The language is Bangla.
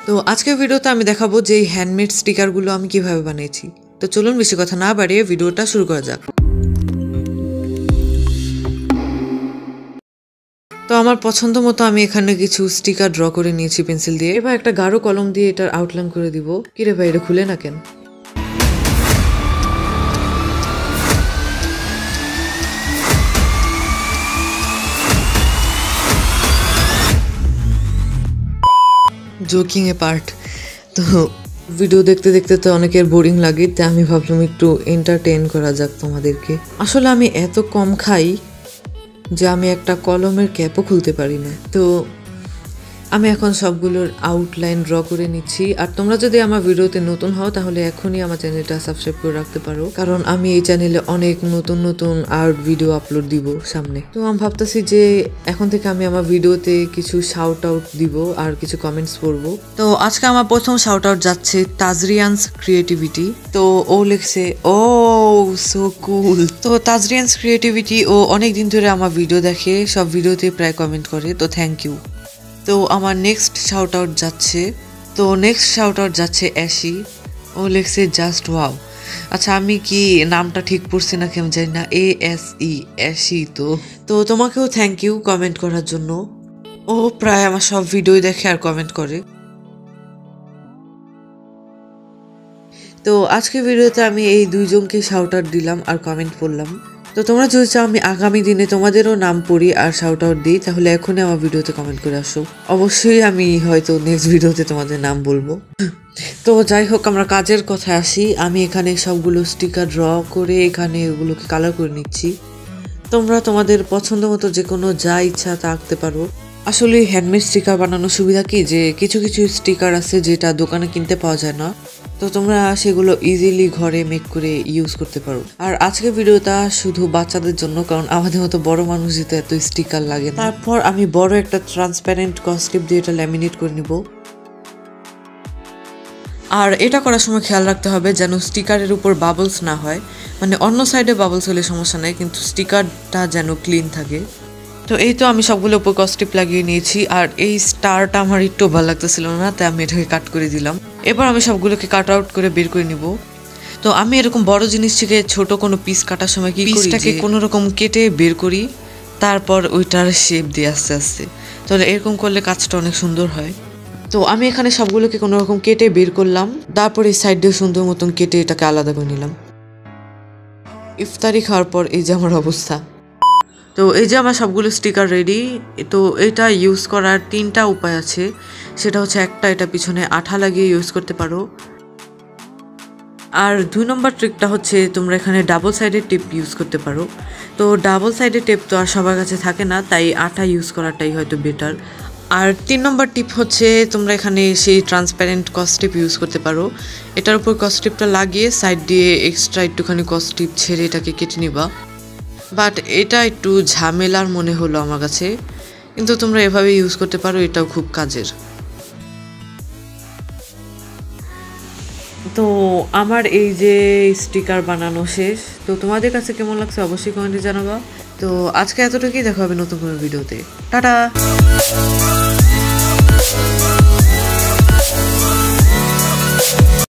তো আজকের ভিডিওতে আমি দেখাবো যে এই হ্যান্ডমেড স্টিকারগুলো আমি কিভাবে বানিয়েছি। তো চলুন বেশি কথা না বাড়িয়ে ভিডিওটা শুরু করা যাক। তো আমার পছন্দ মতো আমি এখানে কিছু স্টিকার ড্র করে নিয়েছি পেন্সিল দিয়ে। এবার একটা গাঢ় কলম দিয়ে এটার আউটলাইন করে দিব। কিরে ভাই, এটা খুলে না কেন? জোকিং এ পার্ট। তো ভিডিও দেখতে দেখতে তো অনেকের বোরিং লাগে, তাই আমি ভাবলাম একটু এন্টারটেইন করা যাক তোমাদেরকে। আসলে আমি এত কম খাই যে আমি একটা কলমের ক্যাপও খুলতে পারি না। তো আমি এখন সবগুলোর আউটলাইন ড্র করে নিচ্ছি। আর তোমরা যদি আমার ভিডিওতে নতুন হও তাহলে এখনই আমার চ্যানেলটা সাবস্ক্রাইব করে রাখতে পারো, কারণ আমি এই চ্যানেলে অনেক নতুন নতুন আর্ট ভিডিও আপলোড দিব সামনে। তো আমি ভাবতেছি যে এখন থেকে আমি আমার ভিডিওতে কিছু শাউট আউট দিব আর কিছু কমেন্টস পড়বো। তো আজকে আমার প্রথম শাউট আউট যাচ্ছে তাজরিয়ানস ক্রিয়েটিভিটি। তো ও লিখছে, ও সো কুল। তো তাজরিয়ানস ক্রিয়েটিভিটি ও অনেক দিন ধরে আমার ভিডিও দেখে, সব ভিডিওতে প্রায় কমেন্ট করে, তো থ্যাংক ইউ। তো আমার নেক্সট শাউট আউট যাচ্ছে অ্যাশি। ও লিখছে জাস্ট ওয়াও। আচ্ছা, আমি কি নামটা ঠিক পড়ছি না কেমন জানি না, ASE অ্যাশি। তো তোমাকেও থ্যাংক ইউ কমেন্ট করার জন্য। ও প্রায় আমার সব ভিডিও দেখে আর কমেন্ট করে। তো আজকের ভিডিওতে আমি এই দুইজনকে শাউট আউট দিলাম আর কমেন্ট পড়লাম। তো তোমরা যদি চাও আমি আগামী দিনে তোমাদেরও নাম পড়ি আর শাউট আউট দিই, তাহলে এখনই আমার ভিডিওতে কমেন্ট করে আসো। অবশ্যই আমি হয়তো নেক্সট ভিডিওতে তোমাদের নাম বলবো। তো যাই হোক, আমরা কাজের কথায় আসি। আমি এখানে সবগুলো স্টিকার ড্র করে এখানে ওগুলোকে কালার করে নিচ্ছি। তোমরা তোমাদের পছন্দ মতো যে কোনো যা ইচ্ছা তা আঁকতে পারো। আসলে হ্যান্ডমেড স্টিকার বানানোর সুবিধা কি, যে কিছু কিছু স্টিকার আছে যেটা দোকানে কিনতে পাওয়া যায় না, তো তোমরা সেগুলো ইজিলি ঘরে মেক করে ইউজ করতে পারো। আর আজকের ভিডিওটা শুধু বাচ্চাদের জন্য, কারণ আমাদের মতো বড় মানুষ যেতে এত স্টিকার লাগে না। তারপর আমি বড় একটা ট্রান্সপারেন্ট কস্টিপ দিয়ে এটা ল্যামিনেট করে নিব। আর এটা করার সময় খেয়াল রাখতে হবে যেন স্টিকারের উপর বাবলস না হয়। মানে অন্য সাইডে বাবলস হলে সমস্যা নেই, কিন্তু স্টিকারটা যেন ক্লিন থাকে। তো এই তো আমি সবগুলো উপর কস্টিপ লাগিয়ে নিয়েছি। আর এই স্টারটা আমার একটু ভালো লাগতেছিল না, তাই আমি এটাকে কাট করে দিলাম। এবার আমি সবগুলোকে কাট আউট করে বের করে নিব। তো আমি এরকম বড় জিনিস থেকে ছোট কোনো পিস কাটার সময় কি পিসটাকে কোনো রকম কেটে বের করি, তারপর ওইটার শেপ দিয়ে আস্তে আস্তে, তাহলে এরকম করলে কাজটা অনেক সুন্দর হয়। তো আমি এখানে সবগুলোকে কোনো রকম কেটে বের করলাম, তারপর এই সাইড দিয়ে সুন্দর মতন কেটে এটাকে আলাদা করে নিলাম। ইফতারি খাওয়ার পর এই যে আমার অবস্থা। তো এই যে আমার সবগুলো স্টিকার রেডি। তো এটা ইউজ করার 3টা উপায় আছে। সেটা হচ্ছে, একটা, এটা পিছনে আঠা লাগিয়ে ইউজ করতে পারো। আর 2 নম্বর ট্রিকটা হচ্ছে তোমরা এখানে ডাবল সাইডের টেপ ইউজ করতে পারো। তো ডাবল সাইডের টেপ তো আর সবার কাছে থাকে না, তাই আঠা ইউজ করাটাই হয়তো বেটার। আর 3 নম্বর টিপ হচ্ছে তোমরা এখানে সেই ট্রান্সপারেন্ট কস্টিপ ইউজ করতে পারো। এটার উপর কস্টিপটা লাগিয়ে সাইড দিয়ে এক্সট্রা একটুখানি কস্টিপ ছেড়ে এটাকে কেটে নিবা। বাট এটা একটু ঝামেলার মনে হলো আমার কাছে, কিন্তু তোমরা এভাবে ইউজ করতে পারো, এটাও খুব কাজের। তো আমার এই যে স্টিকার বানানো শেষ। তো তোমাদের কাছে কেমন লাগছে অবশ্যই কমেন্টে জানাবা। তো আজকে এতটুকুই, দেখা হবে নতুন কোনো ভিডিওতে। টাটা।